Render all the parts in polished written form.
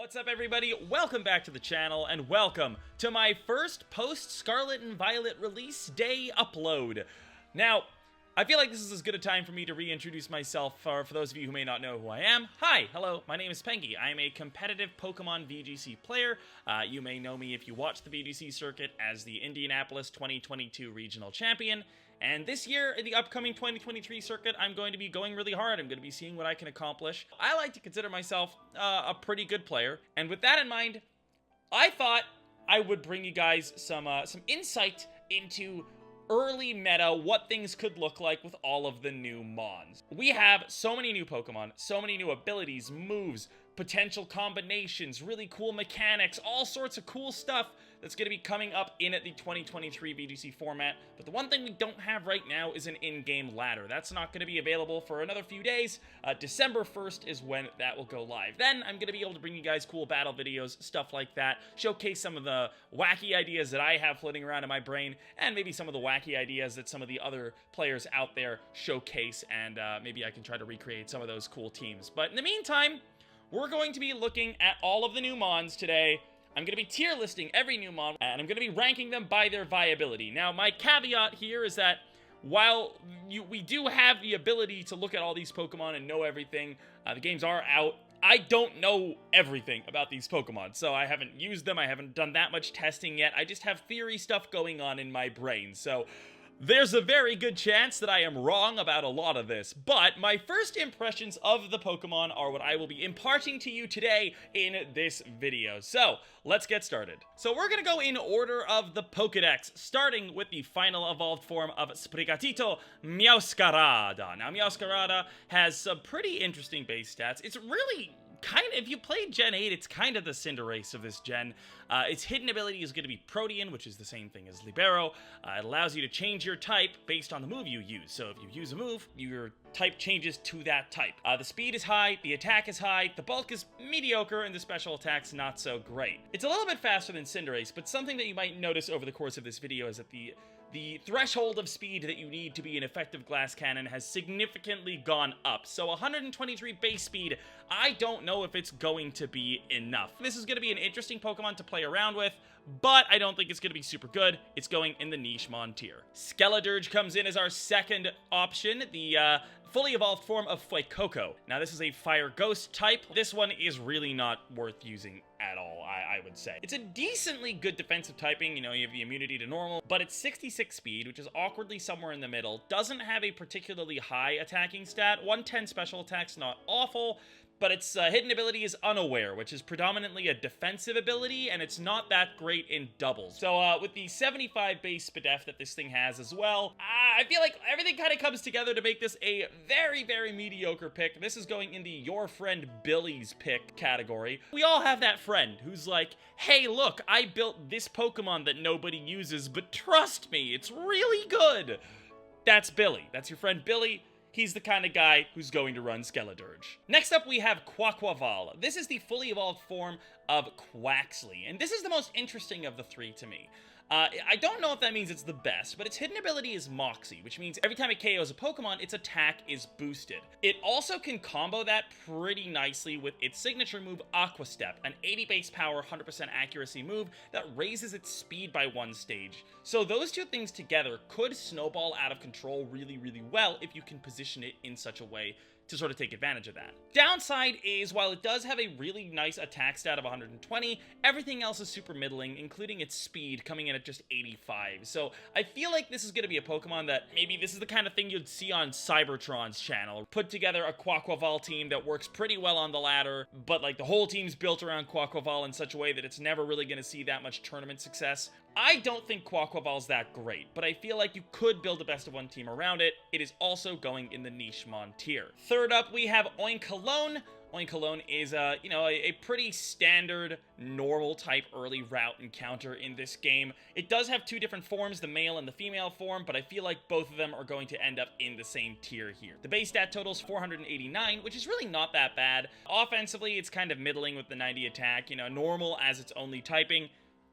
What's up, everybody? Welcome back to the channel, and welcome to my first post-Scarlet and Violet release day upload. Now, I feel like this is as good a time for me to reintroduce myself for those of you who may not know who I am. Hi, hello, my name is Pengy. I am a competitive Pokemon VGC player. You may know me if you watch the VGC circuit as the Indianapolis 2022 Regional Champion. And this year, in the upcoming 2023 circuit, I'm going to be going really hard. I'm going to be seeing what I can accomplish. I like to consider myself a pretty good player. And with that in mind, I thought I would bring you guys some insight into early meta, what things could look like with all of the new mons. We have so many new Pokemon, so many new abilities, moves, potential combinations, really cool mechanics, all sorts of cool stuff that's going to be coming up in the 2023 VGC format. But the one thing we don't have right now is an in-game ladder. That's not going to be available for another few days. December 1st is when that will go live. Then I'm going to be able to bring you guys cool battle videos, stuff like that, showcase some of the wacky ideas that I have floating around in my brain, and maybe some of the wacky ideas that some of the other players out there showcase, and maybe I can try to recreate some of those cool teams. But in the meantime, we're going to be looking at all of the new mons today. I'm going to be tier listing every new mon, and I'm going to be ranking them by their viability. Now, my caveat here is that while we do have the ability to look at all these Pokemon and know everything, the games are out, I don't know everything about these Pokemon, so I haven't used them, I haven't done that much testing yet, I just have theory stuff going on in my brain, so there's a very good chance that I am wrong about a lot of this, but my first impressions of the Pokemon are what I will be imparting to you today in this video. So, let's get started. So we're gonna go in order of the Pokedex, starting with the final evolved form of Sprigatito, Meowscarada. Now, Meowscarada has some pretty interesting base stats. It's really if you played Gen 8, it's kind of the Cinderace of this gen. Its hidden ability is going to be Protean, which is the same thing as Libero. It allows you to change your type based on the move you use. So if you use a move, your type changes to that type. The speed is high, the attack is high, the bulk is mediocre, and the special attack's not so great. It's a little bit faster than Cinderace, but something that you might notice over the course of this video is that the threshold of speed that you need to be an effective glass cannon has significantly gone up. So 123 base speed, I don't know if it's going to be enough. This is going to be an interesting Pokemon to play around with, but I don't think it's going to be super good. It's going in the niche mon tier. Skeledirge comes in as our second option, the fully evolved form of Fuecoco. Now, this is a fire ghost type. This one is really not worth using at all, I would say. It's a decently good defensive typing, you know, you have the immunity to normal, but it's 66 speed, which is awkwardly somewhere in the middle, doesn't have a particularly high attacking stat, 110 special attack's not awful, but its hidden ability is Unaware, which is predominantly a defensive ability, and it's not that great in doubles. So with the 75 base SPDF that this thing has as well, I feel like everything kind of comes together to make this a very, very mediocre pick. This is going in the Your Friend Billy's pick category. We all have that friend who's like, hey, look, I built this Pokemon that nobody uses, but trust me, it's really good. That's Billy. That's your friend Billy. He's the kind of guy who's going to run Skeledirge. Next up, we have Quaquaval. This is the fully evolved form of Quaxly, and this is the most interesting of the three to me. I don't know if that means it's the best, but its hidden ability is Moxie, which means every time it KOs a Pokemon, its attack is boosted. It also can combo that pretty nicely with its signature move, Aqua Step, an 80 base power, 100% accuracy move that raises its speed by one stage. So those two things together could snowball out of control really, really well if you can position it in such a way to sort of take advantage of that. Downside is, while it does have a really nice attack stat of 120, everything else is super middling, including its speed coming in at just 85. So I feel like this is going to be a Pokemon that maybe this is the kind of thing you'd see on Cybertron's channel. Put together a Quaquaval team that works pretty well on the ladder, but like the whole team's built around Quaquaval in such a way that it's never really going to see that much tournament success. I don't think Quaquaval's that great, but I feel like you could build a best of one team around it. It is also going in the niche mon tier. Third up, we have Oinkologne. Oinkologne is, a pretty standard, normal type early route encounter in this game. It does have two different forms, the male and the female form, but I feel like both of them are going to end up in the same tier here. The base stat total is 489, which is really not that bad. Offensively, it's kind of middling with the 90 attack, normal as its only typing.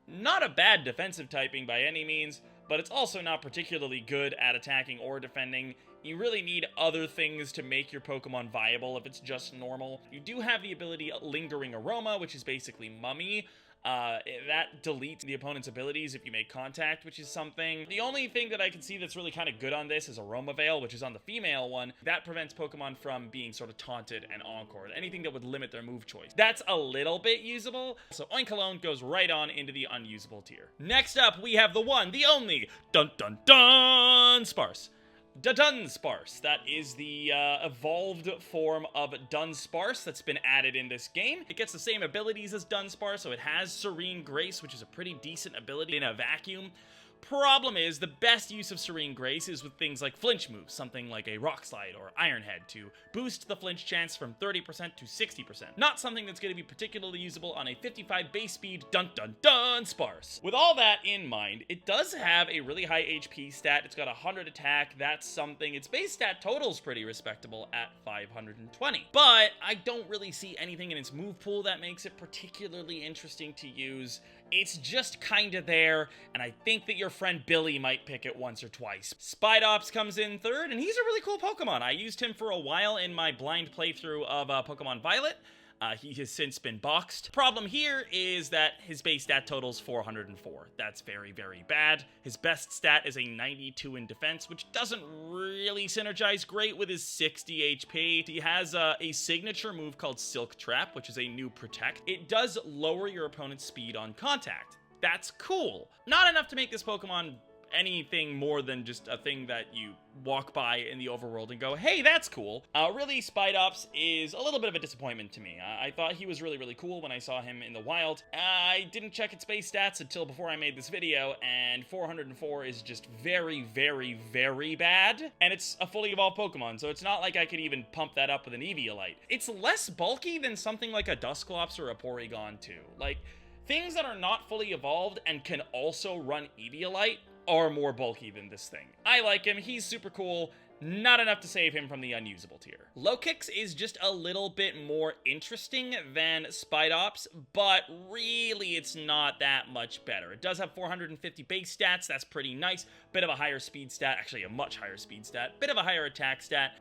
Not a bad defensive typing by any means, but it's also not particularly good at attacking or defending. You really need other things to make your Pokemon viable if it's just normal. You do have the ability Lingering Aroma, which is basically Mummy. That deletes the opponent's abilities if you make contact, which is something. The only thing that I can see that's really kind of good on this is Aroma Veil, which is on the female one. That prevents Pokemon from being sort of taunted and encored, anything that would limit their move choice. That's a little bit usable, so Oinkologne goes right on into the unusable tier. Next up, we have the one, the only, dun dun dun, Sparse. Dunsparce. That is the evolved form of Dunsparce that's been added in this game. It gets the same abilities as Dunsparce, so it has Serene Grace, which is a pretty decent ability in a vacuum. Problem is, the best use of Serene Grace is with things like flinch moves, something like a Rock Slide or Iron Head to boost the flinch chance from 30% to 60%. Not something that's going to be particularly usable on a 55 base speed dun Sparse. With all that in mind, it does have a really high HP stat. It's got 100 attack. That's something. Its base stat total's pretty respectable at 520. But I don't really see anything in its move pool that makes it particularly interesting to use. It's just kinda there, and I think that your friend Billy might pick it once or twice. Spidops comes in third, and he's a really cool Pokemon. I used him for a while in my blind playthrough of Pokemon Violet. He has since been boxed. Problem here is that his base stat total's 404. That's very, very bad. His best stat is a 92 in defense, which doesn't really synergize great with his 60 HP. He has a signature move called Silk Trap, which is a new Protect. It does lower your opponent's speed on contact. That's cool. Not enough to make this Pokemon anything more than just a thing that you walk by in the overworld and go, hey, that's cool. Really, Spidops is a little bit of a disappointment to me. I thought he was really, really cool when I saw him in the wild. I didn't check its base stats until before I made this video, and 404 is just very, very, very bad. And it's a fully evolved Pokemon, so it's not like I could even pump that up with an Eviolite. It's less bulky than something like a Dusclops or a Porygon 2. Like, things that are not fully evolved and can also run Eviolite are more bulky than this thing. I like him, he's super cool, not enough to save him from the unusable tier. Lokix is just a little bit more interesting than Spidops, but really it's not that much better. It does have 450 base stats, that's pretty nice, bit of a higher speed stat, actually a much higher speed stat, bit of a higher attack stat,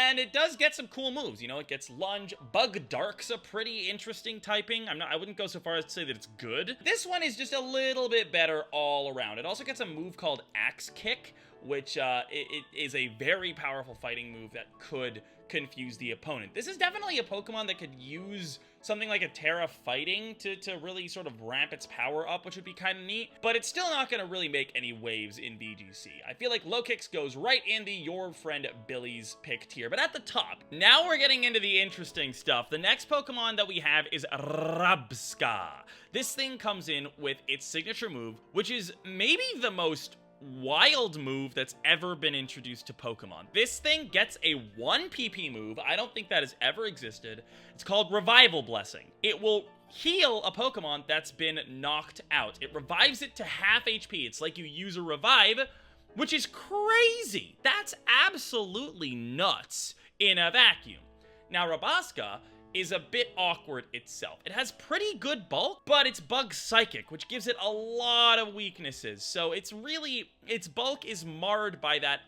and it does get some cool moves, you know, it gets Lunge, Bug Dark's a pretty interesting typing. I wouldn't go so far as to say that it's good. This one is just a little bit better all around. It also gets a move called Axe Kick, which it is a very powerful fighting move that could confuse the opponent. This is definitely a Pokemon that could use something like a Terra Fighting to really sort of ramp its power up, which would be kind of neat, but it's still not going to really make any waves in VGC. I feel like Lokix goes right in the your friend Billy's pick tier, but at the top. Now we're getting into the interesting stuff. The next Pokemon that we have is Rabsca. This thing comes in with its signature move, which is maybe the most wild move that's ever been introduced to Pokemon. This thing gets a 1 PP move. I don't think that has ever existed. It's called Revival Blessing. It will heal a Pokemon that's been knocked out. It revives it to half HP. It's like you use a revive, which is crazy. That's absolutely nuts in a vacuum. Now, Rabasca is a bit awkward itself. It has pretty good bulk, but it's Bug Psychic, which gives it a lot of weaknesses. So its bulk is marred by that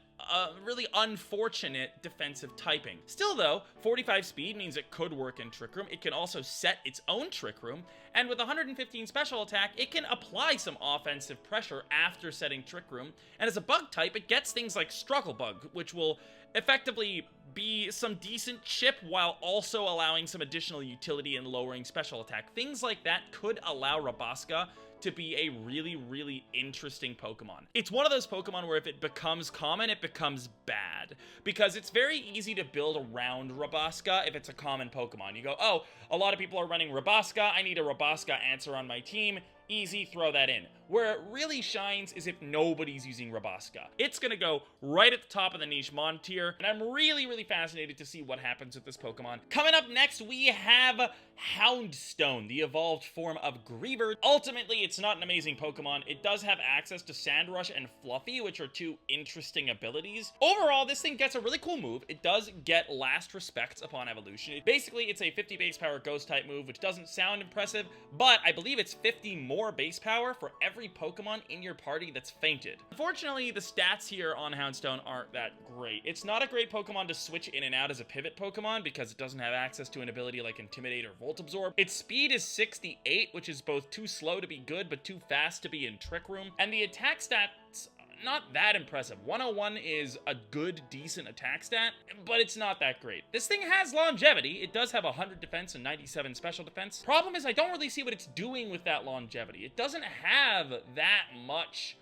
really unfortunate defensive typing. Still though, 45 speed means it could work in Trick Room. It can also set its own Trick Room, and with 115 special attack, it can apply some offensive pressure after setting Trick Room. And as a bug type, it gets things like Struggle Bug, which will effectively be some decent chip while also allowing some additional utility and lowering special attack. Things like that could allow Rabasca to be a really, really interesting Pokemon. It's one of those Pokemon where if it becomes common, it becomes bad. Because it's very easy to build around Rabasca if it's a common Pokemon. You go, oh, a lot of people are running Rabasca, I need a Rabasca answer on my team. Easy, throw that in. Where it really shines is if nobody's using Rabasca. It's gonna go right at the top of the niche mon tier, and I'm really, really fascinated to see what happens with this Pokemon. Coming up next, we have Houndstone, the evolved form of Griever. Ultimately, it's not an amazing Pokemon. It does have access to Sandrush and Fluffy, which are two interesting abilities. Overall, this thing gets a really cool move. It does get Last Respects upon evolution. Basically, it's a 50 base power ghost type move, which doesn't sound impressive, but I believe it's 50 more more base power for every Pokemon in your party that's fainted. Unfortunately, the stats here on Houndstone aren't that great. It's not a great Pokemon to switch in and out as a pivot Pokemon because it doesn't have access to an ability like Intimidate or Volt Absorb. Its speed is 68, which is both too slow to be good but too fast to be in Trick Room, and the attack stats not that impressive. 101 is a good, decent attack stat, but it's not that great. This thing has longevity. It does have 100 defense and 97 special defense. Problem is, I don't really see what it's doing with that longevity. It doesn't have that much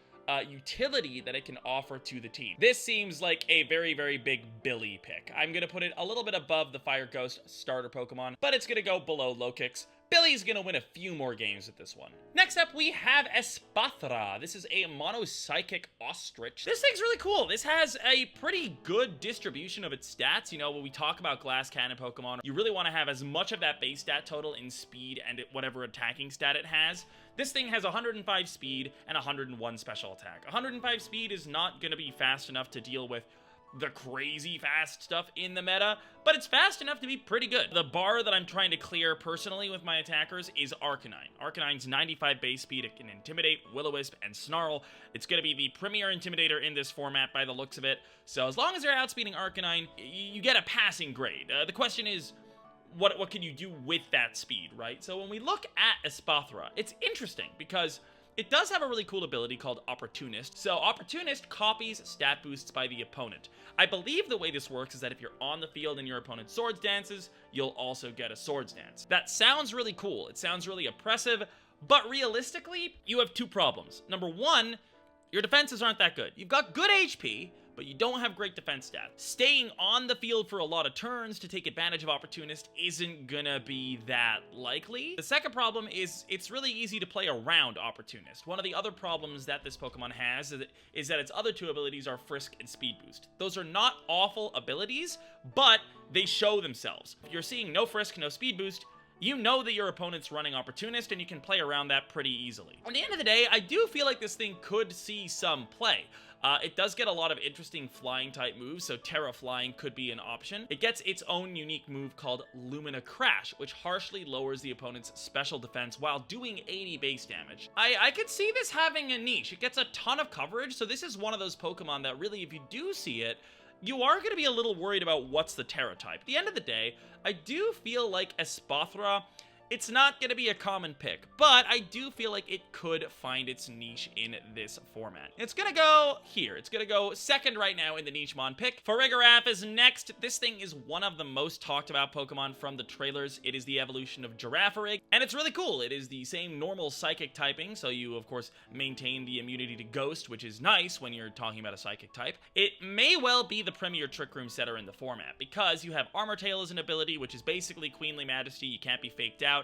utility that it can offer to the team. This seems like a very, very big Billy pick. I'm gonna put it a little bit above the Fire Ghost starter Pokemon, but it's gonna go below Lokix. Billy's gonna win a few more games with this one. Next up, we have Espathra. This is a mono-psychic ostrich. This thing's really cool. This has a pretty good distribution of its stats. You know, when we talk about glass cannon Pokemon, you really want to have as much of that base stat total in speed and whatever attacking stat it has. This thing has 105 speed and 101 special attack. 105 speed is not gonna be fast enough to deal with the crazy fast stuff in the meta, but it's fast enough to be pretty good. The bar that I'm trying to clear personally with my attackers is Arcanine. Arcanine's 95 base speed. It can Intimidate, Will-O-Wisp, and Snarl. It's going to be the premier Intimidator in this format by the looks of it, so as long as you're outspeeding Arcanine, you get a passing grade. The question is, what can you do with that speed, right? So when we look at Espathra, it's interesting because it does have a really cool ability called Opportunist. So Opportunist copies stat boosts by the opponent. I believe the way this works is that if you're on the field and your opponent Swords Dances, you'll also get a Swords Dance. That sounds really cool. It sounds really oppressive, but realistically, you have two problems. Number one, your defenses aren't that good. You've got good HP, but you don't have great defense stats. Staying on the field for a lot of turns to take advantage of Opportunist isn't gonna be that likely. The second problem is it's really easy to play around Opportunist. One of the other problems that this Pokemon has is that its other two abilities are Frisk and Speed Boost. Those are not awful abilities, but they show themselves. If you're seeing no Frisk, no Speed Boost, you know that your opponent's running Opportunist, and you can play around that pretty easily. At the end of the day, I do feel like this thing could see some play. It does get a lot of interesting flying-type moves, so Terra Flying could be an option. It gets its own unique move called Lumina Crash, which harshly lowers the opponent's special defense while doing 80 base damage. I could see this having a niche. It gets a ton of coverage, so this is one of those Pokemon that really, if you do see it, you are going to be a little worried about what's the Terra type. At the end of the day, I do feel like Espathra, it's not going to be a common pick, but I do feel like it could find its niche in this format. It's going to go here. It's going to go second right now in the Nichemon pick. Farigiraf is next. This thing is one of the most talked about Pokemon from the trailers. It is the evolution of Girafarig, and it's really cool. It is the same normal psychic typing, so you, of course, maintain the immunity to Ghost, which is nice when you're talking about a psychic type. It may well be the premier Trick Room setter in the format, because you have Armor Tail as an ability, which is basically Queenly Majesty. You can't be faked out.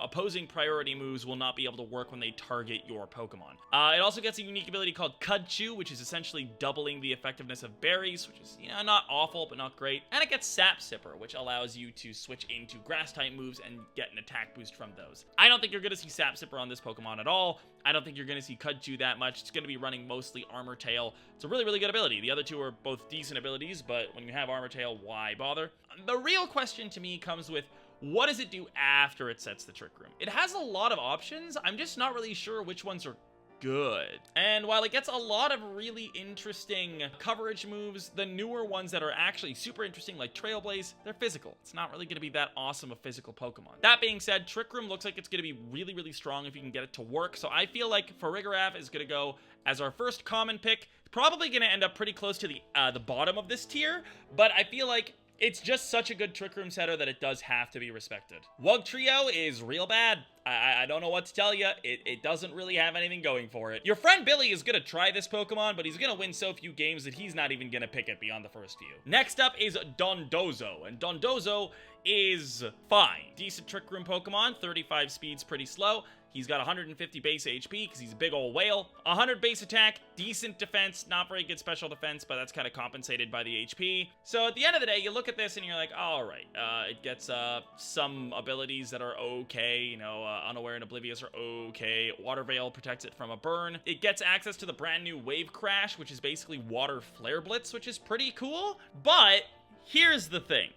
Opposing priority moves will not be able to work when they target your Pokemon. It also gets a unique ability called Cudchew, which is essentially doubling the effectiveness of berries, which is, not awful, but not great. And it gets Sap Sipper, which allows you to switch into Grass-type moves and get an attack boost from those. I don't think you're going to see Sap Sipper on this Pokemon at all. I don't think you're going to see Cudchew that much. It's going to be running mostly Armor Tail. It's a really, really good ability. The other two are both decent abilities, but when you have Armor Tail, why bother? The real question to me comes with, what does it do after it sets the Trick Room? It has a lot of options. I'm just not really sure which ones are good. And while it gets a lot of really interesting coverage moves, the newer ones that are actually super interesting, like Trailblaze, they're physical. It's not really going to be that awesome a physical Pokemon. That being said, Trick Room looks like it's going to be really, really strong if you can get it to work. So I feel like Farigiraf is going to go as our first common pick. Probably going to end up pretty close to the bottom of this tier, but I feel like it's just such a good Trick Room setter that it does have to be respected. Wugtrio is real bad. I don't know what to tell you. It doesn't really have anything going for it. Your friend Billy is going to try this Pokemon, but he's going to win so few games that he's not even going to pick it beyond the first few. Next up is Dondozo, and Dondozo is fine. Decent Trick Room Pokemon, 35 speed's pretty slow. He's got 150 base HP because he's a big old whale. 100 base attack, decent defense, not very good special defense, but that's kind of compensated by the HP. So at the end of the day, you look at this and you're like, all right, it gets some abilities that are okay. Unaware and Oblivious are okay. Water Veil protects it from a burn. It gets access to the brand new Wave Crash, which is basically Water Flare Blitz, which is pretty cool. But here's the thing.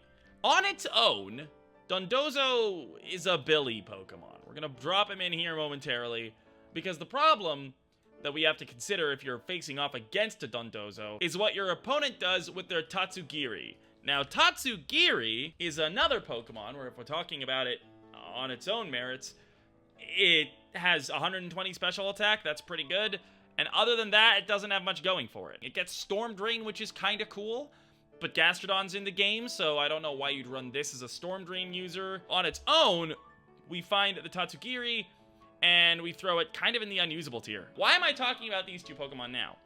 On its own, Dondozo is a Billy Pokemon, We're gonna drop him in here momentarily, because the problem that we have to consider if you're facing off against a Dondozo is what your opponent does with their Tatsugiri. Now, Tatsugiri is another Pokemon where if we're talking about it on its own merits, it has 120 special attack, that's pretty good, and other than that, it doesn't have much going for it. It gets Storm Drain, which is kind of cool, but Gastrodon's in the game, so I don't know why you'd run this as a Storm Drain user. On its own, we find the Tatsugiri, and we throw it kind of in the unusable tier. Why am I talking about these two Pokemon now?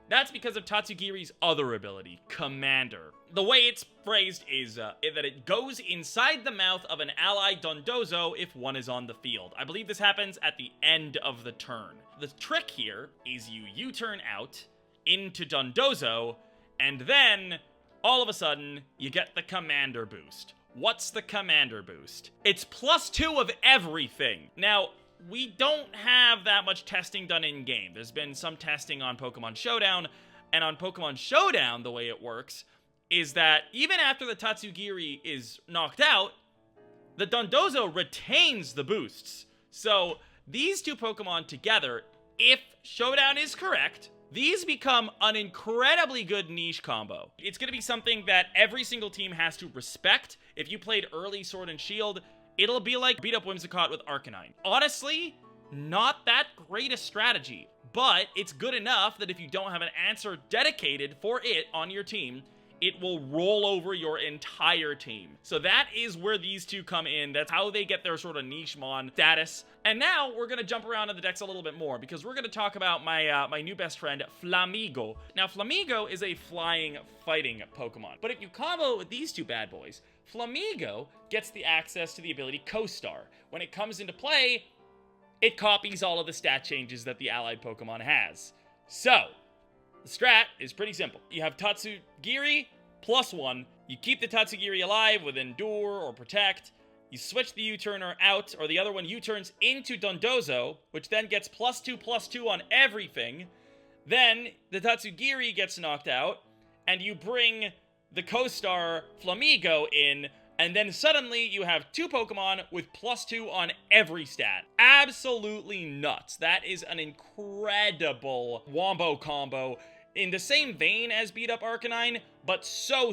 That's because of Tatsugiri's other ability, Commander. The way it's phrased is that it goes inside the mouth of an ally Dondozo if one is on the field. I believe this happens at the end of the turn. The trick here is you U-turn out into Dondozo, and then, all of a sudden, you get the Commander boost. What's the Commander boost? It's +2 of everything. Now, we don't have that much testing done in-game. There's been some testing on Pokemon Showdown, and on Pokemon Showdown, the way it works is that even after the Tatsugiri is knocked out, the Dondozo retains the boosts. So, these two Pokemon together, if Showdown is correct, these become an incredibly good niche combo. It's going to be something that every single team has to respect. If you played early Sword and Shield, it'll be like beat up Whimsicott with Arcanine. Honestly, not that great a strategy, but it's good enough that if you don't have an answer dedicated for it on your team, it will roll over your entire team. So that is where these two come in. That's how they get their sort of niche-mon status. And now we're going to jump around in the decks a little bit more, because we're going to talk about my new best friend, Flamigo. Now, Flamigo is a flying fighting Pokemon, but if you combo with these two bad boys, Flamigo gets the access to the ability Co-Star. When it comes into play, it copies all of the stat changes that the allied Pokemon has. So, the strat is pretty simple. You have Tatsugiri +1. You keep the Tatsugiri alive with Endure or Protect. You switch the U-turner out, or the other one U-turns into Dondozo, which then gets +2/+2 on everything. Then the Tatsugiri gets knocked out, and you bring the Co-Star Flamigo in, and then suddenly you have two Pokemon with +2 on every stat. Absolutely nuts. That is an incredible wombo combo in the same vein as Beat Up Arcanine, but so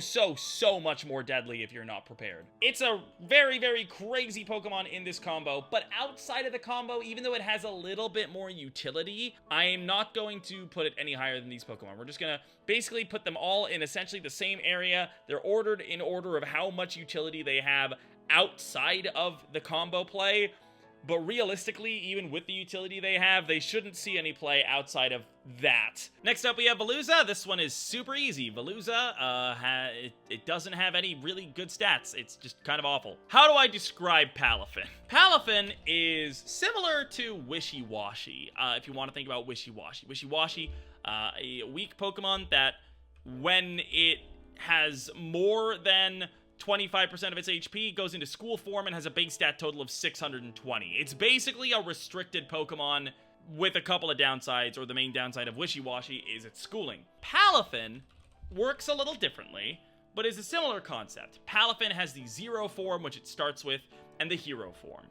much more deadly if you're not prepared. It's a very, very crazy Pokemon in this combo, but outside of the combo, even though it has a little bit more utility, I am not going to put it any higher than these Pokemon. We're just gonna basically put them all in essentially the same area. They're ordered in order of how much utility they have outside of the combo play, but realistically, even with the utility they have, they shouldn't see any play outside of that. Next up, we have Veluza. This one is super easy. Veluza, it doesn't have any really good stats. It's just kind of awful. How do I describe Palafin? Palafin is similar to Wishy-Washy, if you want to think about Wishy-Washy. Wishy-Washy, a weak Pokemon that when it has more than 25% of its HP goes into school form and has a base stat total of 620. It's basically a restricted Pokemon with a couple of downsides, or the main downside of Wishy-Washy is its schooling. Palafin works a little differently, but is a similar concept. Palafin has the Zero form, which it starts with, and the Hero form.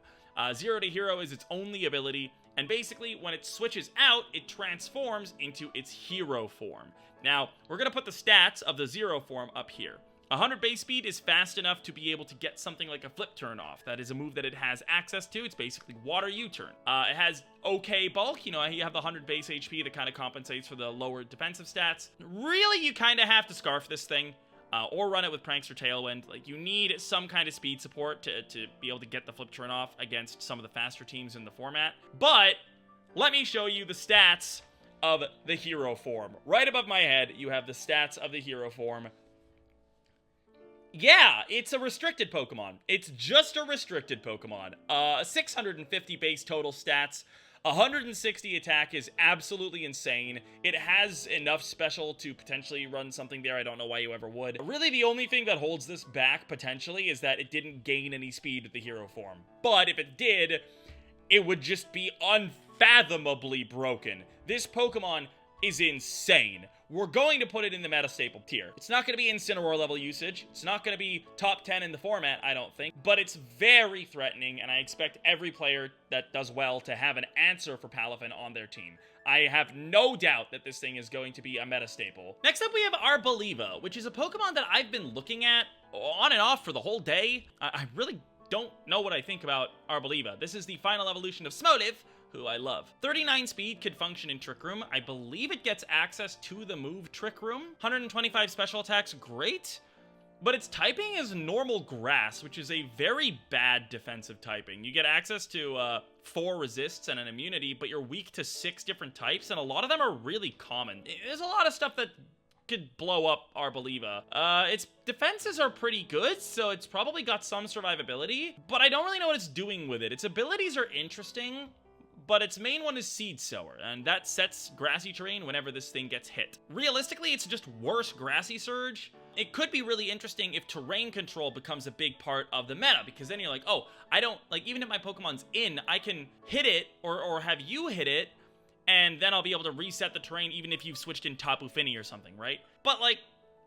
Zero to Hero is its only ability, and basically, when it switches out, it transforms into its Hero form. Now, we're going to put the stats of the Zero form up here. 100 base speed is fast enough to be able to get something like a flip turn off. That is a move that it has access to. It's basically water U-turn. It has okay bulk. You know, you have the 100 base HP that kind of compensates for the lower defensive stats. Really, you kind of have to Scarf this thing, or run it with Pranks or Tailwind. Like, you need some kind of speed support to be able to get the flip turn off against some of the faster teams in the format. But let me show you the stats of the Hero form. Right above my head, you have the stats of the Hero form. Yeah, it's a restricted Pokemon. It's just a restricted Pokemon. 650 base total stats, 160 attack is absolutely insane. It has enough special to potentially run something there. I don't know why you ever would. Really, the only thing that holds this back, potentially, is that it didn't gain any speed with the Hero form. But if it did, it would just be unfathomably broken. This Pokemon is insane. we're going to put it in the meta staple tier. It's not going to be Incineroar level usage. It's not going to be top 10 in the format, I don't think, but it's very threatening, and I expect every player that does well to have an answer for Palafin on their team. I have no doubt that this thing is going to be a meta staple. Next up, we have Arboliva, which is a Pokemon that I've been looking at on and off for the whole day. I really don't know what I think about Arboliva. This is the final evolution of Smotive, who I love. 39 speed could function in Trick Room. I believe it gets access to the move Trick Room. 125 special attacks, great. But its typing is normal grass, which is a very bad defensive typing. You get access to 4 resists and an immunity, but you're weak to 6 different types, and a lot of them are really common. There's a lot of stuff that could blow up Arboliva. Its defenses are pretty good, so it's probably got some survivability, but I don't really know what it's doing with it. Its abilities are interesting, but its main one is Seed Sower, and that sets grassy terrain whenever this thing gets hit. Realistically, it's just worse Grassy Surge. It could be really interesting if terrain control becomes a big part of the meta, because then you're like, oh, I don't, like, even if my Pokemon's in, I can hit it, or have you hit it, and then I'll be able to reset the terrain even if you've switched in Tapu Fini or something, right? But, like,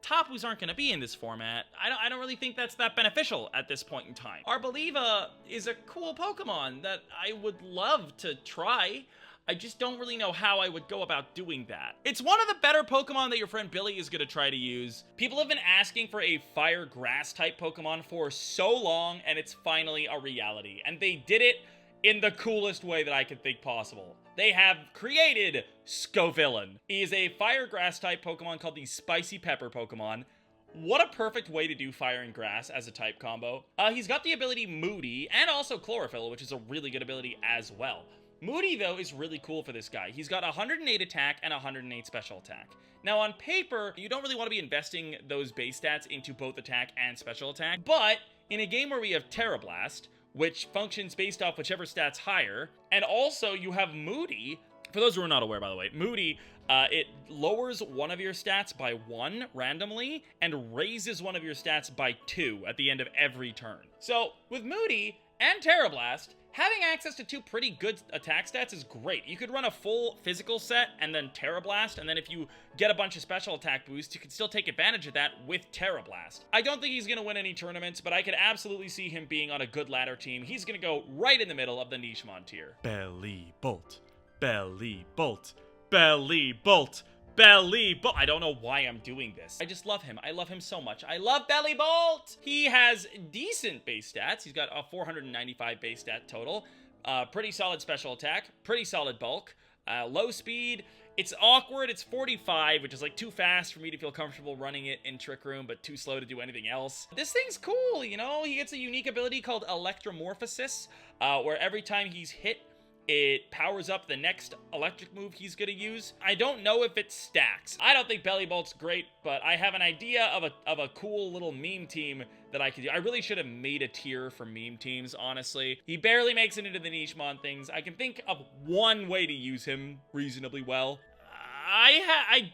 Tapus aren't going to be in this format. I don't really think that's that beneficial at this point in time. Arboliva is a cool Pokemon that I would love to try. I just don't really know how I would go about doing that. It's one of the better Pokemon that your friend Billy is going to try to use. People have been asking for a fire grass type Pokemon for so long, and it's finally a reality. And they did it in the coolest way that I could think possible. They have created Scovillain. He is a fire grass type Pokemon called the Spicy Pepper Pokemon. What a perfect way to do fire and grass as a type combo. He's got the ability Moody and also Chlorophyll, which is a really good ability as well. Moody, though, is really cool for this guy. He's got 108 attack and 108 special attack. Now, on paper, you don't really want to be investing those base stats into both attack and special attack, but in a game where we have Terra Blast, which functions based off whichever stat's higher, and also you have Moody. For those who are not aware, by the way, Moody, it lowers one of your stats by 1 randomly and raises one of your stats by 2 at the end of every turn. So with Moody and Terra Blast, having access to 2 pretty good attack stats is great. You could run a full physical set and then Terra Blast, and then if you get a bunch of special attack boosts, you can still take advantage of that with Terra Blast. I don't think he's going to win any tournaments, but I could absolutely see him being on a good ladder team. He's going to go right in the middle of the Nichemon tier. Belly Bolt, Belly Bolt, Belly Bolt, Belly Bolt. I don't know why I'm doing this. I just love him. I love him so much. I love Belly Bolt. He has decent base stats. He's got a 495 base stat total. Pretty solid special attack. Pretty solid bulk. Low speed. It's awkward. It's 45, which is like too fast for me to feel comfortable running it in Trick Room, but too slow to do anything else. This thing's cool, you know? He gets a unique ability called Electromorphosis, where every time he's hit, it powers up the next electric move he's gonna use. I don't know if it stacks. I don't think Belly Bolt's great, but I have an idea of a cool little meme team that I could do. I really should have made a tier for meme teams, honestly. He barely makes it into the Nichemon things. I can think of one way to use him reasonably well. I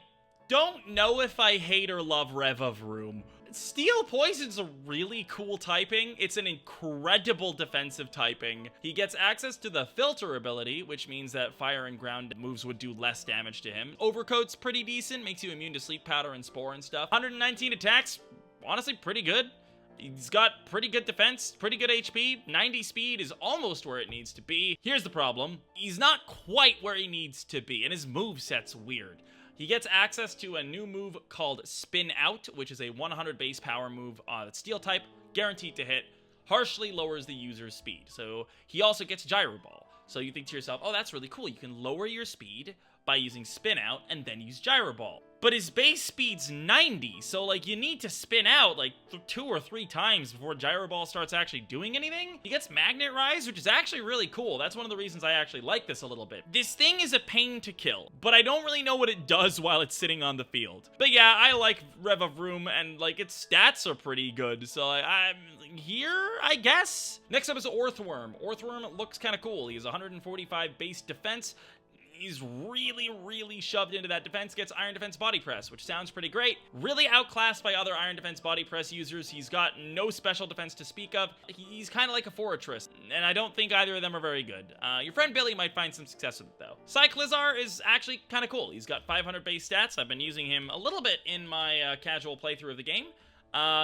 don't know if I hate or love Rev of Room. Steel Poison's a really cool typing. It's an incredible defensive typing. He gets access to the Filter ability, which means that fire and ground moves would do less damage to him. Overcoat's pretty decent, makes you immune to Sleep Powder and Spore and stuff. 119 attacks, honestly pretty good. He's got pretty good defense, pretty good HP. 90 speed is almost where it needs to be. Here's the problem. He's not quite where he needs to be, and his moveset's weird. He gets access to a new move called Spin Out, which is a 100 base power move that's Steel type, guaranteed to hit, harshly lowers the user's speed. So he also gets Gyro Ball. So you think to yourself, oh, that's really cool. You can lower your speed by using Spin Out and then use Gyro Ball. But his base speed's 90, so like you need to spin out like 2 or 3 times before Gyro Ball starts actually doing anything. He gets Magnet Rise, which is actually really cool. That's one of the reasons I actually like this a little bit. This thing is a pain to kill, but I don't really know what it does while it's sitting on the field. But yeah, I like Rev of Room, and like its stats are pretty good, so I'm here, I guess. Next up is Orthworm. Orthworm looks kind of cool. He has 145 base defense. He's really shoved into that defense, gets Iron Defense Body Press, which sounds pretty great. Really outclassed by other Iron Defense Body Press users. He's got no special defense to speak of. He's kind of like a Fortress, and I don't think either of them are very good. Your friend Billy might find some success with it, though. Cyclizar is actually kind of cool. He's got 500 base stats. I've been using him a little bit in my casual playthrough of the game.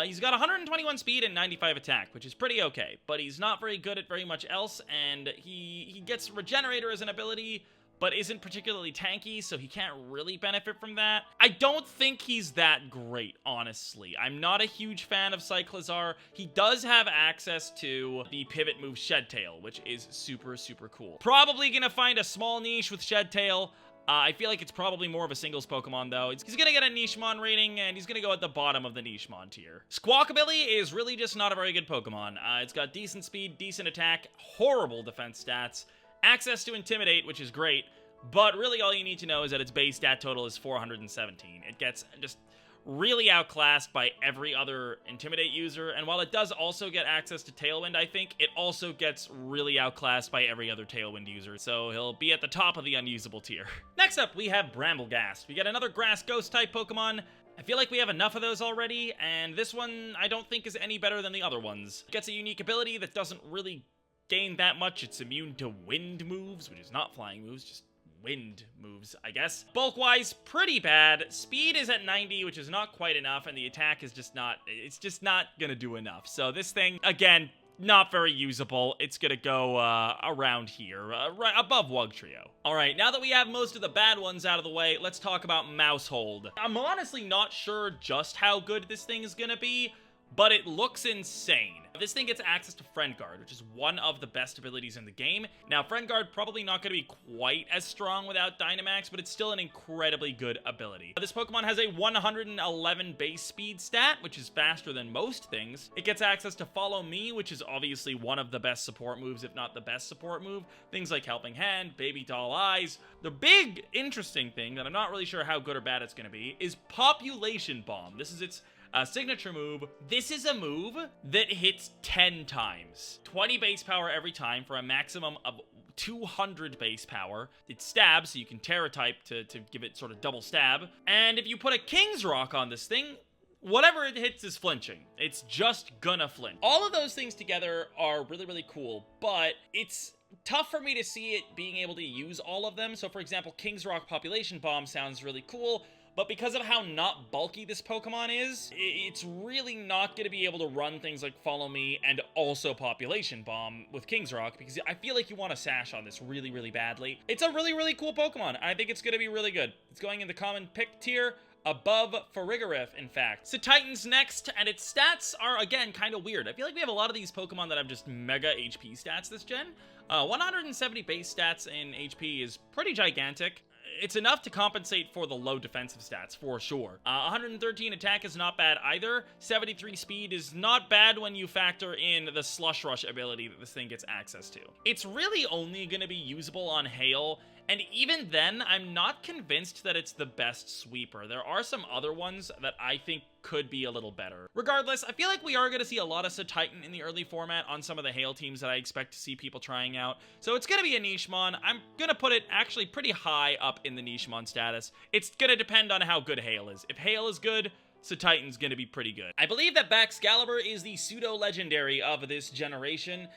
He's got 121 speed and 95 attack, which is pretty okay, but he's not very good at very much else, and he gets Regenerator as an ability, but isn't particularly tanky, so he can't really benefit from that. I don't think he's that great, honestly. I'm not a huge fan of Cyclizar. He does have access to the pivot move Shed Tail, which is super cool. Probably gonna find a small niche with Shed Tail. I feel like it's probably more of a singles Pokemon, though. He's gonna get a Nichemon rating, and he's gonna go at the bottom of the Nichemon tier. Squawkabilly is really just not a very good Pokemon. It's got decent speed, decent attack, horrible defense stats, access to Intimidate, which is great, but really all you need to know is that its base stat total is 417. It gets just really outclassed by every other Intimidate user, and while it does also get access to Tailwind, I think, it also gets really outclassed by every other Tailwind user, so he'll be at the top of the unusable tier. Next up, we have Brambleghast. We get another Grass Ghost-type Pokemon. I feel like we have enough of those already, and this one I don't think is any better than the other ones. It gets a unique ability that doesn't really gain that much. It's immune to wind moves, which is not flying moves, just wind moves, I guess. Bulk-wise, pretty bad. Speed is at 90, which is not quite enough, and the attack is just not, it's just not gonna do enough. So this thing, again, not very usable. It's gonna go around here, right above Wugtrio. Alright, now that we have most of the bad ones out of the way, let's talk about Mousehold. I'm honestly not sure just how good this thing is gonna be, but it looks insane. This thing gets access to Friend Guard, which is one of the best abilities in the game. Now, Friend Guard probably not going to be quite as strong without Dynamax, but it's still an incredibly good ability. This Pokemon has a 111 base speed stat, which is faster than most things. It gets access to Follow Me, which is obviously one of the best support moves, if not the best support move. Things like Helping Hand, Baby Doll Eyes. The big interesting thing that I'm not really sure how good or bad it's going to be is Population Bomb. This is its signature move. This is a move that hits 10 times. 20 base power every time for a maximum of 200 base power. It stabs, so you can Terra type to give it sort of double stab. And if you put a King's Rock on this thing, whatever it hits is flinching. It's just gonna flinch. All of those things together are really cool, but it's tough for me to see it being able to use all of them. So for example, King's Rock Population Bomb sounds really cool, but because of how not bulky this Pokemon is, it's really not going to be able to run things like Follow Me and also Population Bomb with King's Rock, because I feel like you want to sash on this really badly. It's a really cool Pokemon. I think it's going to be really good. It's going in the common pick tier, above Farigiraf, in fact. So Titan's next, and its stats are, again, kind of weird. I feel like we have a lot of these Pokemon that have just mega HP stats this gen. 170 base stats in HP is pretty gigantic. It's enough to compensate for the low defensive stats, for sure. 113 attack is not bad either. 73 speed is not bad when you factor in the Slush Rush ability that this thing gets access to. It's really only going to be usable on Hail, and even then, I'm not convinced that it's the best sweeper. There are some other ones that I think could be a little better. Regardless, I feel like we are going to see a lot of Titan in the early format on some of the Hail teams that I expect to see people trying out. So it's going to be a Nichemon. I'm going to put it actually pretty high up in the Nichemon status. It's going to depend on how good Hail is. If Hail is good, Titan's going to be pretty good. I believe that Baxcalibur is the pseudo-legendary of this generation.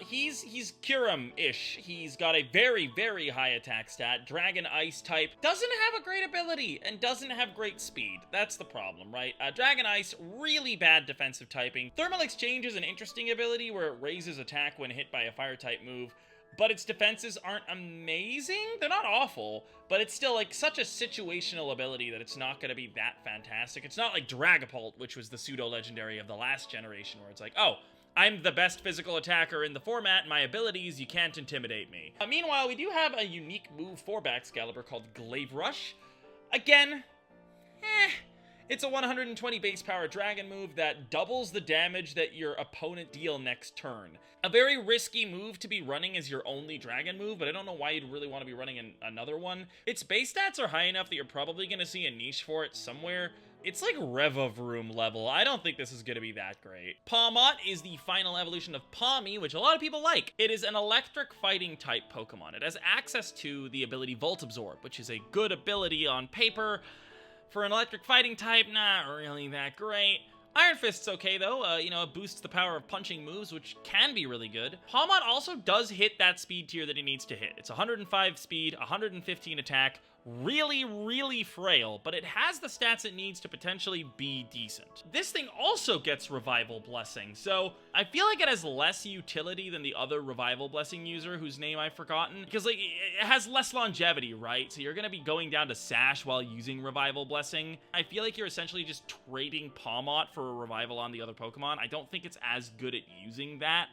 He's Kyurem-ish. He's got a very high attack stat, Dragon Ice type, doesn't have a great ability, and doesn't have great speed. That's the problem, right? Dragon Ice, really bad defensive typing. Thermal Exchange is an interesting ability where it raises attack when hit by a fire type move, but its defenses aren't amazing. They're not awful, but it's still like such a situational ability that it's not going to be that fantastic. It's not like Dragapult, which was the pseudo-legendary of the last generation, where it's like, oh, I'm the best physical attacker in the format, my abilities, you can't intimidate me. Meanwhile, we do have a unique move for Baxcalibur called Glaive Rush. Again, it's a 120 base power dragon move that doubles the damage that your opponent deal next turn. A very risky move to be running as your only dragon move, but I don't know why you'd really want to be running another one. Its base stats are high enough that you're probably going to see a niche for it somewhere. It's like Revavroom level. I don't think this is going to be that great. Pawmot is the final evolution of Pawmi, which a lot of people like. It is an electric fighting type Pokemon. It has access to the ability Volt Absorb, which is a good ability on paper. For an electric fighting type, not really that great. Iron Fist's okay though, you know, it boosts the power of punching moves, which can be really good. Pawmot also does hit that speed tier that it needs to hit. It's 105 speed, 115 attack, really frail, but it has the stats it needs to potentially be decent. This thing also gets Revival Blessing, so I feel like it has less utility than the other Revival Blessing user whose name I've forgotten, because like it has less longevity, right? So you're gonna be going down to Sash while using Revival Blessing. I feel like you're essentially just trading Pawmot for a Revival on the other Pokemon. I don't think it's as good at using that.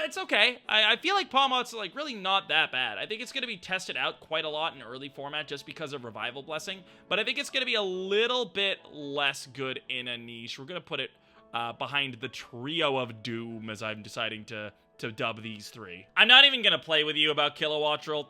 It's okay. I feel like Pawmot's like really not that bad. I think it's gonna be tested out quite a lot in early format just because of Revival Blessing, but I think it's going to be a little bit less good in a niche. We're going to put it behind the Trio of Doom, as I'm deciding to dub these three. I'm not even going to play with you about Kilowattrel.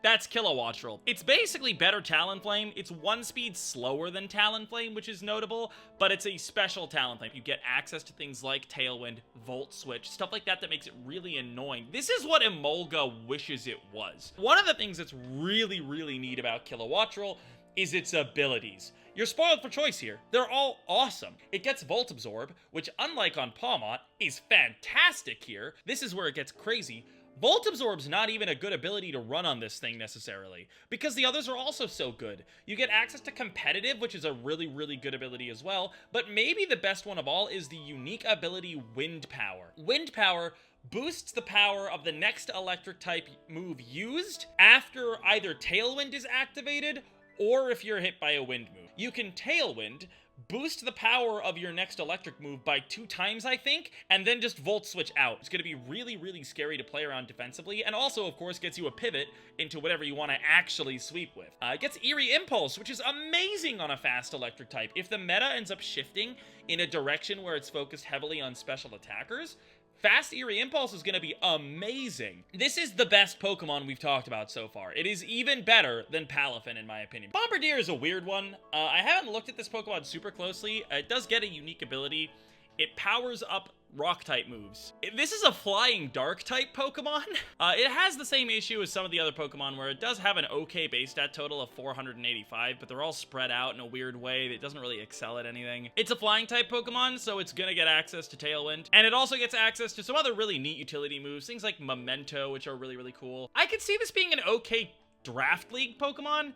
That's Kilowattrel. It's basically better Talonflame. It's one speed slower than Talonflame, which is notable, but it's a special Talonflame. You get access to things like Tailwind, Volt Switch, stuff like that that makes it really annoying. This is what Emolga wishes it was. One of the things that's really neat about Kilowattrel is its abilities. You're spoiled for choice here. They're all awesome. It gets Volt Absorb, which unlike on Pawmot, is fantastic here. This is where it gets crazy. Volt Absorb's not even a good ability to run on this thing necessarily, because the others are also so good. You get access to Competitive, which is a really good ability as well, but maybe the best one of all is the unique ability Wind Power. Wind Power boosts the power of the next electric type move used after either Tailwind is activated or if you're hit by a wind move. You can Tailwind, boost the power of your next electric move by 2 times, I think, and then just Volt Switch out. It's going to be really scary to play around defensively, and also, of course, gets you a pivot into whatever you want to actually sweep with. It gets Eerie Impulse, which is amazing on a fast electric type. If the meta ends up shifting in a direction where it's focused heavily on special attackers, Fast Eerie Impulse is going to be amazing. This is the best Pokemon we've talked about so far. It is even better than Palafin, in my opinion. Bombardier is a weird one. I haven't looked at this Pokemon super closely. It does get a unique ability. It powers up Rock-type moves. This is a Flying Dark-type Pokemon. It has the same issue as some of the other Pokemon, where it does have an okay base stat total of 485, but they're all spread out in a weird way that doesn't really excel at anything. It's a Flying-type Pokemon, so it's gonna get access to Tailwind, and it also gets access to some other really neat utility moves, things like Memento, which are really cool. I could see this being an okay Draft League Pokemon,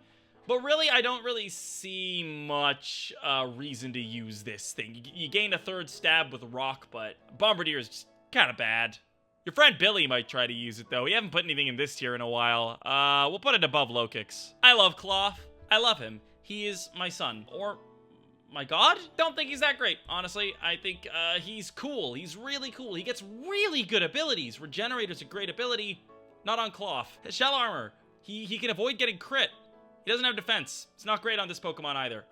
but really, I don't really see much reason to use this thing. You gain a 3rd stab with Rock, but Bombardier is just kind of bad. Your friend Billy might try to use it, though. We haven't put anything in this tier in a while. We'll put it above Lokix. I love Cloth. I love him. He is my son. Or my god? Don't think he's that great, honestly. I think he's cool. He's really cool. He gets really good abilities. Regenerator's a great ability. Not on Cloth. Shell Armor. He can avoid getting crit. He doesn't have defense. It's not great on this Pokemon either.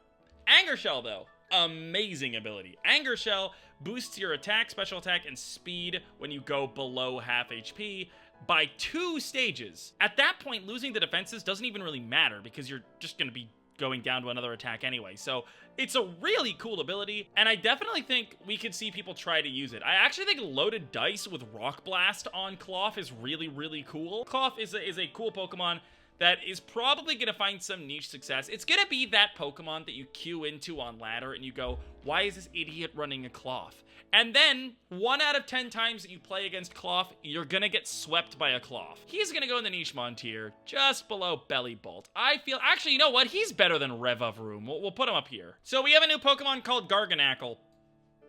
Anger Shell, though. Amazing ability. Anger Shell boosts your attack, special attack, and speed when you go below half HP by 2 stages. At that point, losing the defenses doesn't even really matter because you're just going to be going down to another attack anyway. So it's a really cool ability, and I definitely think we could see people try to use it. I actually think Loaded Dice with Rock Blast on Cloth is really cool. Cloth is a cool Pokemon that is probably going to find some niche success. It's going to be that Pokemon that you queue into on ladder and you go, why is this idiot running a Cloth? And then, 1 out of 10 times that you play against Cloth, you're going to get swept by a Cloth. He's going to go in the Nichemon tier, just below Belly Bolt. I feel, actually, you know what? He's better than Revavroom. We'll put him up here. So we have a new Pokemon called Garganacl.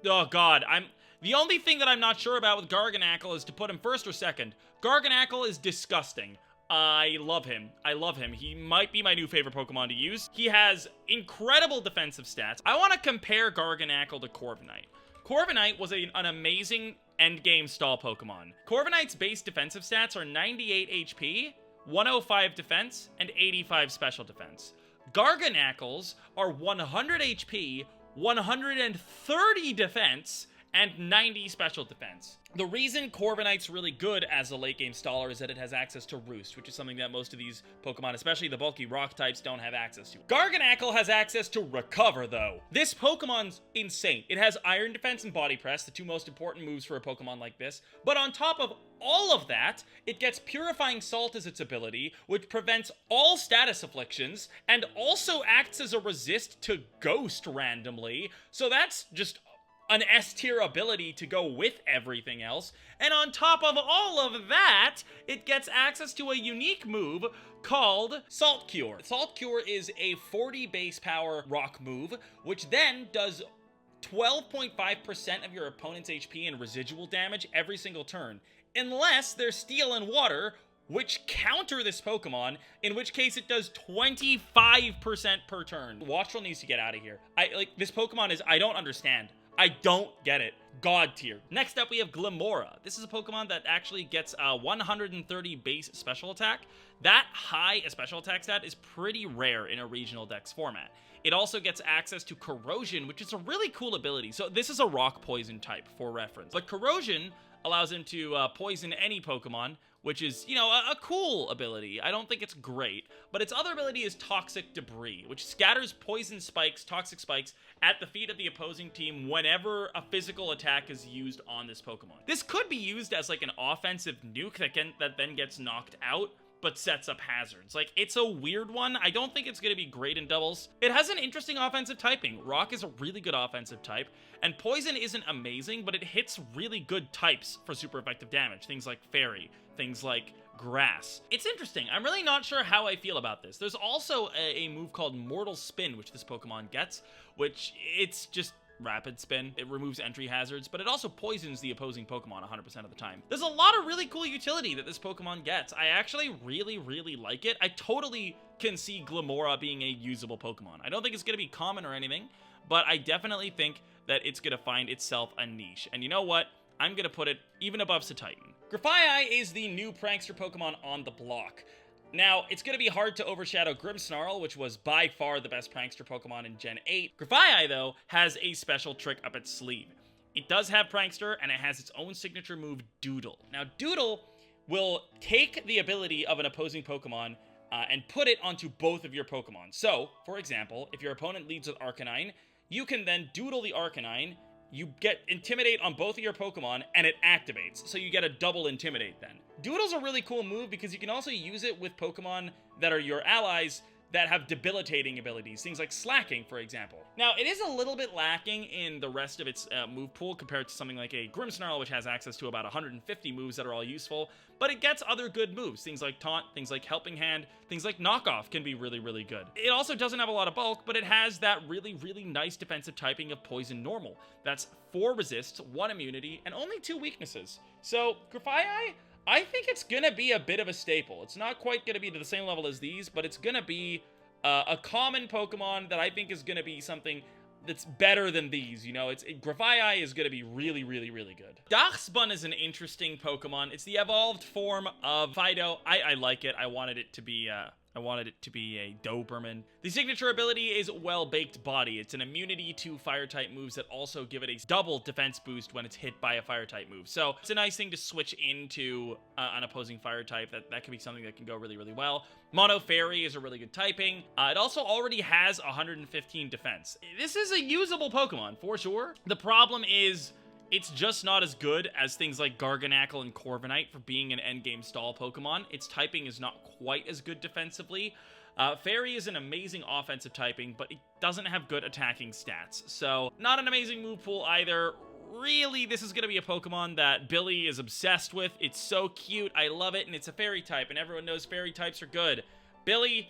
Oh god, the only thing that I'm not sure about with Garganacl is to put him first or second. Garganacl is disgusting. I love him. I love him. He might be my new favorite Pokemon to use. He has incredible defensive stats. I want to compare Garganacl to Corviknight. Corviknight was an amazing endgame stall Pokemon. Corviknight's base defensive stats are 98 HP, 105 defense, and 85 special defense. Garganacl's are 100 HP, 130 defense, and 90 special defense. The reason Corviknight's really good as a late game staller is that it has access to Roost, which is something that most of these Pokemon, especially the bulky rock types, don't have access to. Garganacl has access to Recover, though. This Pokemon's insane. It has Iron Defense and Body Press, the two most important moves for a Pokemon like this, but on top of all of that, it gets Purifying Salt as its ability, which prevents all status afflictions, and also acts as a resist to Ghost randomly, so that's just an S-tier ability to go with everything else. And on top of all of that, it gets access to a unique move called Salt Cure. Salt Cure is a 40 base power rock move, which then does 12.5% of your opponent's HP and residual damage every single turn, unless they're Steel and Water, which counter this Pokemon, in which case it does 25% per turn. Watchful needs to get out of here. This Pokemon is, I don't understand. I don't get it. God tier. Next up, we have Glimmora. This is a Pokemon that actually gets a 130 base special attack. That high a special attack stat is pretty rare in a regional dex format. It also gets access to Corrosion, which is a really cool ability. So this is a rock poison type for reference. But Corrosion allows him to poison any Pokemon, which is, you know, a cool ability. I don't think it's great, but its other ability is Toxic Debris, which scatters poison spikes, toxic spikes, at the feet of the opposing team whenever a physical attack is used on this Pokemon. This could be used as like an offensive nuke that then gets knocked out, but sets up hazards. Like, it's a weird one. I don't think it's going to be great in doubles. It has an interesting offensive typing. Rock is a really good offensive type, and Poison isn't amazing, but it hits really good types for super effective damage. Things like Fairy, things like Grass. It's interesting. I'm really not sure how I feel about this. There's also a move called Mortal Spin, which this Pokemon gets, which it's just Rapid Spin. It removes entry hazards, but it also poisons the opposing Pokemon 100% of the time. There's a lot of really cool utility that this Pokemon gets. I actually really like it. I totally can see Glimmora being a usable Pokemon. I don't think it's going to be common or anything, but I definitely think that it's going to find itself a niche. And you know what? I'm going to put it even above Titan. Grafaiai is the new prankster Pokemon on the block. Now, it's going to be hard to overshadow Grimmsnarl, which was by far the best prankster Pokemon in Gen 8. Grafaiai, though, has a special trick up its sleeve. It does have prankster, and it has its own signature move, Doodle. Now, Doodle will take the ability of an opposing Pokemon and put it onto both of your Pokemon. So, for example, if your opponent leads with Arcanine, you can then Doodle the Arcanine, you get Intimidate on both of your Pokemon, and it activates, so you get a double Intimidate then. Doodle's a really cool move because you can also use it with Pokemon that are your allies that have debilitating abilities, things like Slacking, for example. Now, it is a little bit lacking in the rest of its move pool compared to something like a Grimmsnarl, which has access to about 150 moves that are all useful, but it gets other good moves. Things like Taunt, things like Helping Hand, things like Knockoff can be really good. It also doesn't have a lot of bulk, but it has that really nice defensive typing of Poison Normal. That's 4 resists, 1 immunity, and only 2 weaknesses. So, Grafaiai, I think it's gonna be a bit of a staple. It's not quite gonna be to the same level as these, but it's gonna be a common Pokemon that I think is gonna be something that's better than these, you know? Grafaiai is gonna be really good. Darkspun is an interesting Pokemon. It's the evolved form of Fido. I like it. I wanted it to be a Doberman. The signature ability is Well-Baked Body. It's an immunity to Fire-type moves that also give it a double defense boost when it's hit by a Fire-type move. So it's a nice thing to switch into an opposing Fire-type. That could be something that can go really well. Mono Fairy is a really good typing. It also already has 115 defense. This is a usable Pokemon, for sure. The problem is, it's just not as good as things like Garganacl and Corviknight for being an endgame stall Pokemon. Its typing is not quite as good defensively. Fairy is an amazing offensive typing, but it doesn't have good attacking stats. So, not an amazing move pool either. Really, this is going to be a Pokemon that Billy is obsessed with. It's so cute. I love it, and it's a Fairy type, and everyone knows Fairy types are good. Billy,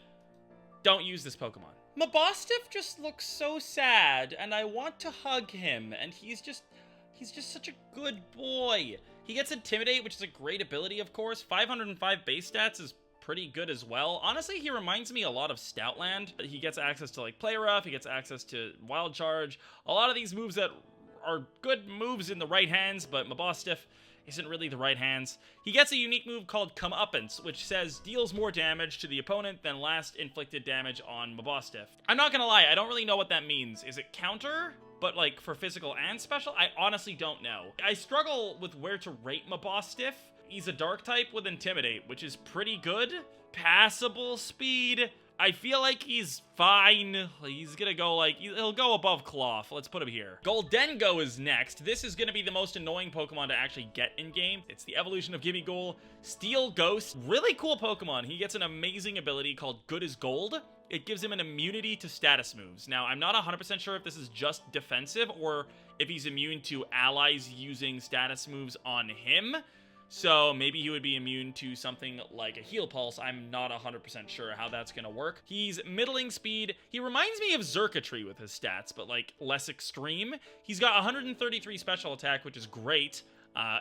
don't use this Pokemon. Mabosstiff just looks so sad, and I want to hug him, and he's just such a good boy. He gets Intimidate, which is a great ability, of course. 505 base stats is pretty good as well. Honestly, he reminds me a lot of Stoutland. He gets access to, like, Play Rough. He gets access to Wild Charge. A lot of these moves that are good moves in the right hands, but Mabosstiff isn't really the right hands. He gets a unique move called Comeuppance, which says deals more damage to the opponent than last inflicted damage on Mabosstiff. I'm not gonna lie, I don't really know what that means. Is it counter? but like for physical and special, I honestly don't know. I struggle with where to rate my boss stiff. He's a dark type with Intimidate, which is pretty good. Passable speed. I feel like he's fine. He's gonna go like, he'll go above Cloth. Let's put him here. Goldengo is next. This is gonna be the most annoying Pokemon to actually get in game. It's the evolution of Gimmighoul. Steel Ghost. Really cool Pokemon. He gets an amazing ability called Good as Gold. It gives him an immunity to status moves. Now, I'm not 100% sure if this is just defensive or if he's immune to allies using status moves on him. So maybe he would be immune to something like a Heal Pulse. I'm not 100% sure how that's going to work. He's middling speed. He reminds me of Xurkitree with his stats, but like less extreme. He's got 133 special attack, which is great.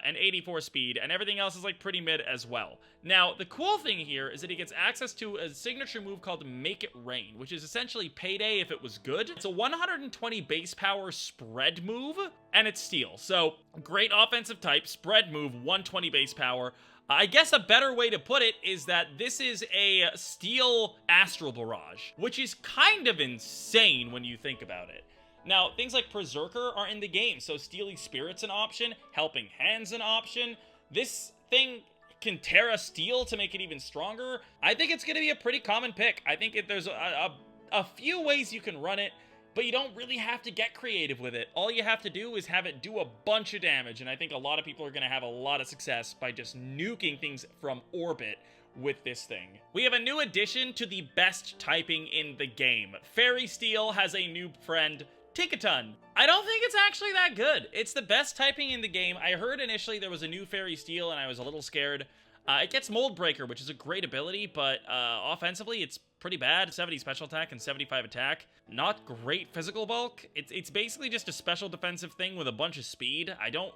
And 84 speed, and everything else is like pretty mid as well. Now, the cool thing here is that he gets access to a signature move called Make It Rain, which is essentially Payday if it was good. It's a 120 base power spread move, and it's Steel. So, great offensive type, spread move, 120 base power. I guess a better way to put it is that this is a Steel Astral Barrage, which is kind of insane when you think about it. Now, things like Berserker are in the game, so Steely Spirit's an option, Helping Hand's an option. This thing can Terra Steel to make it even stronger. I think it's going to be a pretty common pick. I think there's a few ways you can run it, but you don't really have to get creative with it. All you have to do is have it do a bunch of damage, and I think a lot of people are going to have a lot of success by just nuking things from orbit with this thing. We have a new addition to the best typing in the game. Fairy Steel has a new friend, Tinkaton. I don't think it's actually that good. It's the best typing in the game. I heard initially there was a new Fairy Steel and I was a little scared. It gets Mold Breaker, which is a great ability, but offensively it's pretty bad. 70 special attack and 75 attack. Not great physical bulk. It's basically just a special defensive thing with a bunch of speed. I don't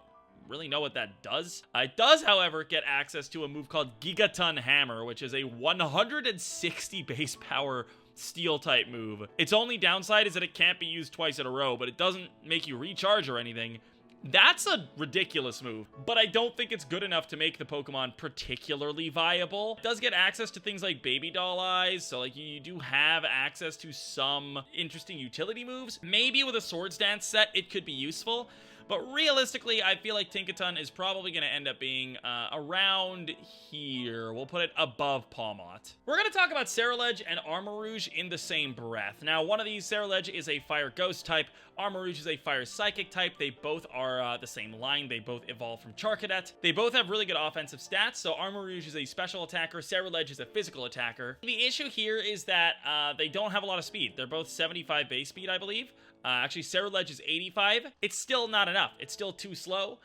really know what that does. It does, however, get access to a move called Gigaton Hammer, which is a 160 base power Steel type move. Its only downside is that it can't be used twice in a row, but it doesn't make you recharge or anything. That's a ridiculous move, but I don't think it's good enough to make the Pokemon particularly viable. It does get access to things like Baby Doll Eyes, so like you do have access to some interesting utility moves. Maybe with a Swords Dance set, it could be useful. But realistically, I feel like Tinkaton is probably going to end up being around here. We'll put it above Pawmot. We're going to talk about Ceruledge and Armarouge in the same breath. Now, one of these, Ceruledge, is a Fire Ghost type. Armarouge is a Fire Psychic type. They both are the same line. They both evolve from Charcadet. They both have really good offensive stats. So Armarouge is a special attacker. Ceruledge is a physical attacker. The issue here is that they don't have a lot of speed. They're both 75 base speed, I believe. Actually, Ceruledge is 85. It's still not enough. It's still too slow.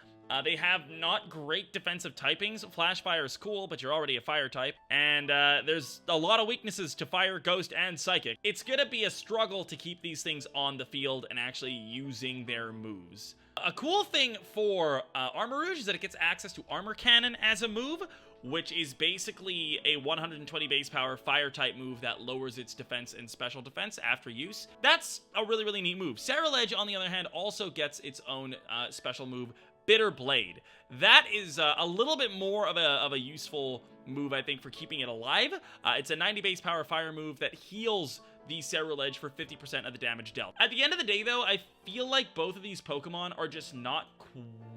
They have not great defensive typings. Flash Fire is cool, but you're already a fire type. And there's a lot of weaknesses to Fire, Ghost, and Psychic. It's gonna be a struggle to keep these things on the field and actually using their moves. A cool thing for Armarouge is that it gets access to Armor Cannon as a move, which is basically a 120 base power fire type move that lowers its defense and special defense after use. That's a really, really neat move. Ceruledge, on the other hand, also gets its own special move, Bitter Blade. That is a little bit more of a useful move, I think, for keeping it alive. It's a 90 base power fire move that heals the Ceruledge for 50% of the damage dealt. At the end of the day, though, I feel like both of these Pokemon are just not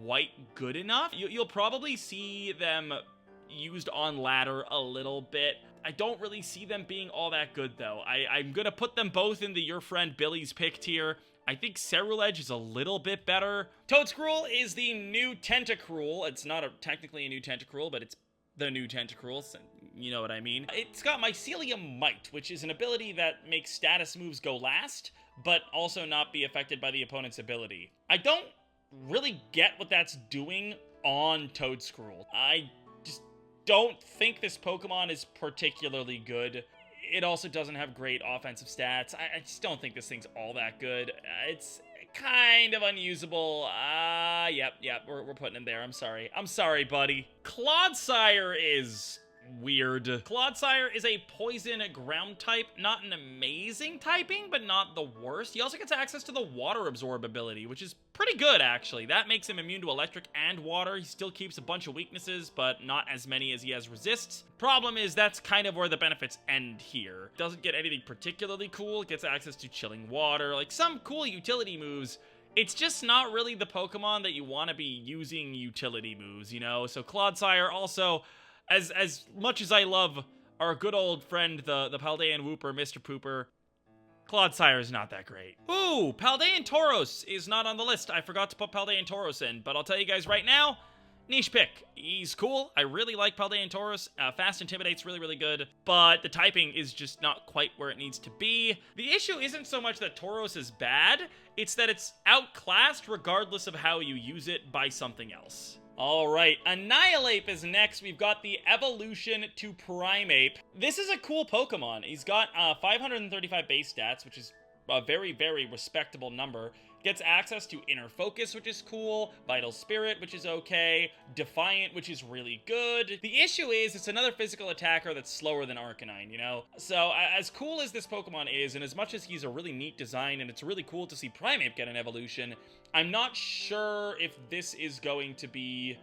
quite good enough. You'll probably see them used on ladder a little bit. I don't really see them being all that good, though. I'm gonna put them both in the Your Friend Billy's Pick tier. I think Ceruledge is a little bite better. Toedscruel is the new Tentacruel. It's not technically a new Tentacruel, but it's the new Tentacruel, so you know what I mean. It's got Mycelium Might, which is an ability that makes status moves go last, but also not be affected by the opponent's ability. I don't really get what that's doing on Toedscruel. I just don't think this Pokemon is particularly good. It also doesn't have great offensive stats. I just don't think this thing's all that good. It's kind of unusable. Yep, we're putting him there. I'm sorry, buddy. Clodsire is weird. Clodsire is a poison ground type. Not an amazing typing, but not the worst. He also gets access to the Water Absorb ability, which is pretty good, actually. That makes him immune to electric and water. He still keeps a bunch of weaknesses, but not as many as he has resists. Problem is, that's kind of where the benefits end here. Doesn't get anything particularly cool. It gets access to Chilling Water, like some cool utility moves. it's just not really the Pokemon that you want to be using utility moves, you know? So Clodsire also, as much as I love our good old friend, the Paldean Wooper, Mr. Pooper, Clodsire is not that great. Ooh, Paldean Tauros is not on the list. I forgot to put Paldean Tauros in, but I'll tell you guys right now, niche pick. He's cool. I really like Paldean Tauros. Fast Intimidate's really, really good, but the typing is just not quite where it needs to be. The issue isn't so much that Tauros is bad, it's that it's outclassed regardless of how you use it by something else. Alright, Annihilape is next. We've got the evolution to Primeape. This is a cool Pokemon. He's got 535 base stats, which is a very, very respectable number. Gets access to Inner Focus, which is cool, Vital Spirit, which is okay, Defiant, which is really good. The issue is, it's another physical attacker that's slower than Arcanine, you know? So, as cool as this Pokemon is, and as much as he's a really neat design, and it's really cool to see Primeape get an evolution, I'm not sure if this is going to be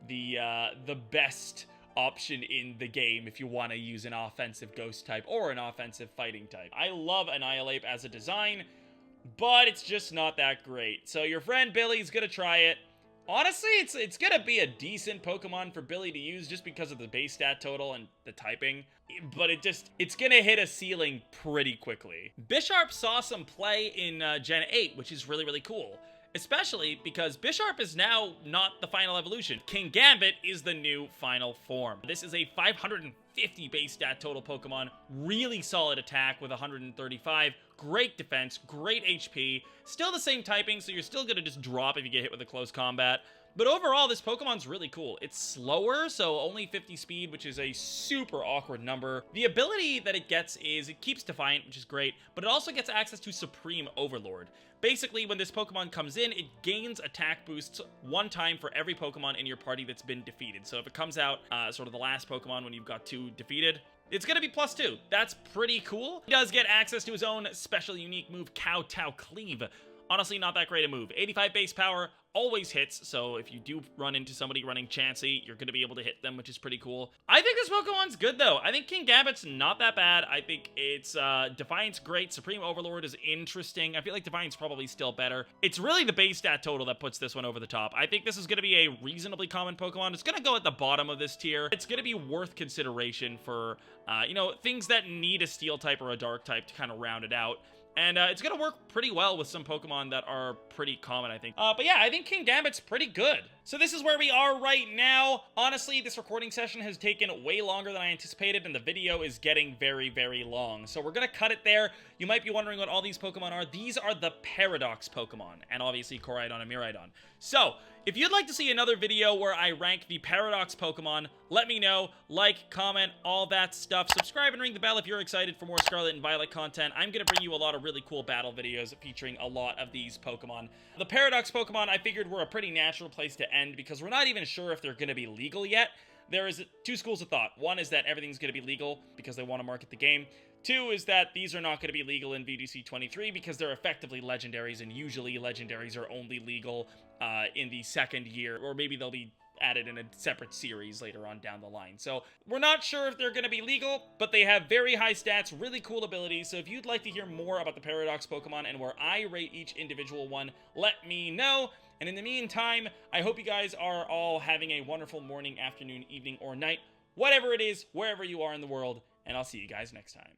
the best option in the game if you want to use an offensive Ghost type or an offensive Fighting type. I love Annihilape as a design, but it's just not that great. So your friend Billy's gonna try it. Honestly, it's gonna be a decent Pokemon for Billy to use just because of the base stat total and the typing, but it's gonna hit a ceiling pretty quickly. Bisharp saw some play in Gen 8, which is really, really cool. Especially because Bisharp is now not the final evolution. Kingambit is the new final form. This is a 550 base stat total Pokemon, really solid attack with 135, great defense, great HP, still the same typing, so you're still gonna just drop if you get hit with a close combat. But overall, this Pokemon's really cool. It's slower, so only 50 speed, which is a super awkward number. The ability that it gets is it keeps Defiant, which is great, but it also gets access to Supreme Overlord. Basically, when this Pokemon comes in, it gains attack boosts one time for every Pokemon in your party that's been defeated. So if it comes out sort of the last Pokemon when you've got 2 defeated, it's gonna be +2. That's pretty cool. He does get access to his own special unique move, Kowtow Cleave. Honestly, not that great a move. 85 base power, always hits, so if you do run into somebody running Chansey, you're going to be able to hit them, which is pretty cool. I think this Pokemon's good, though. I think Kingambit's not that bad. I think it's, Defiant's great. Supreme Overlord is interesting. I feel like Defiant's probably still better. It's really the base stat total that puts this one over the top. I think this is going to be a reasonably common Pokemon. It's going to go at the bottom of this tier. It's going to be worth consideration for, you know, things that need a Steel type or a Dark type to kind of round it out. And it's going to work pretty well with some Pokemon that are pretty common, I think. But yeah, I think Kingambit's pretty good. So this is where we are right now. Honestly, this recording session has taken way longer than I anticipated, and the video is getting very, very long. So we're going to cut it there. You might be wondering what all these Pokemon are. These are the Paradox Pokemon, and obviously Koraidon and Miraidon. So, if you'd like to see another video where I rank the Paradox Pokemon, let me know. Like, comment, all that stuff. Subscribe and ring the bell if you're excited for more Scarlet and Violet content. I'm going to bring you a lot of really cool battle videos featuring a lot of these Pokemon. The Paradox Pokemon I figured were a pretty natural place to end because we're not even sure if they're going to be legal yet. There is 2 schools of thought. One is that everything's going to be legal because they want to market the game. 2 is that these are not going to be legal in VGC 23 because they're effectively legendaries, and usually legendaries are only legal in the 2nd year, or maybe they'll be added in a separate series later on down the line. So we're not sure if they're going to be legal, but they have very high stats, really cool abilities. So if you'd like to hear more about the Paradox Pokemon and where I rate each individual one, let me know. And in the meantime, I hope you guys are all having a wonderful morning, afternoon, evening, or night, whatever it is, wherever you are in the world, and I'll see you guys next time.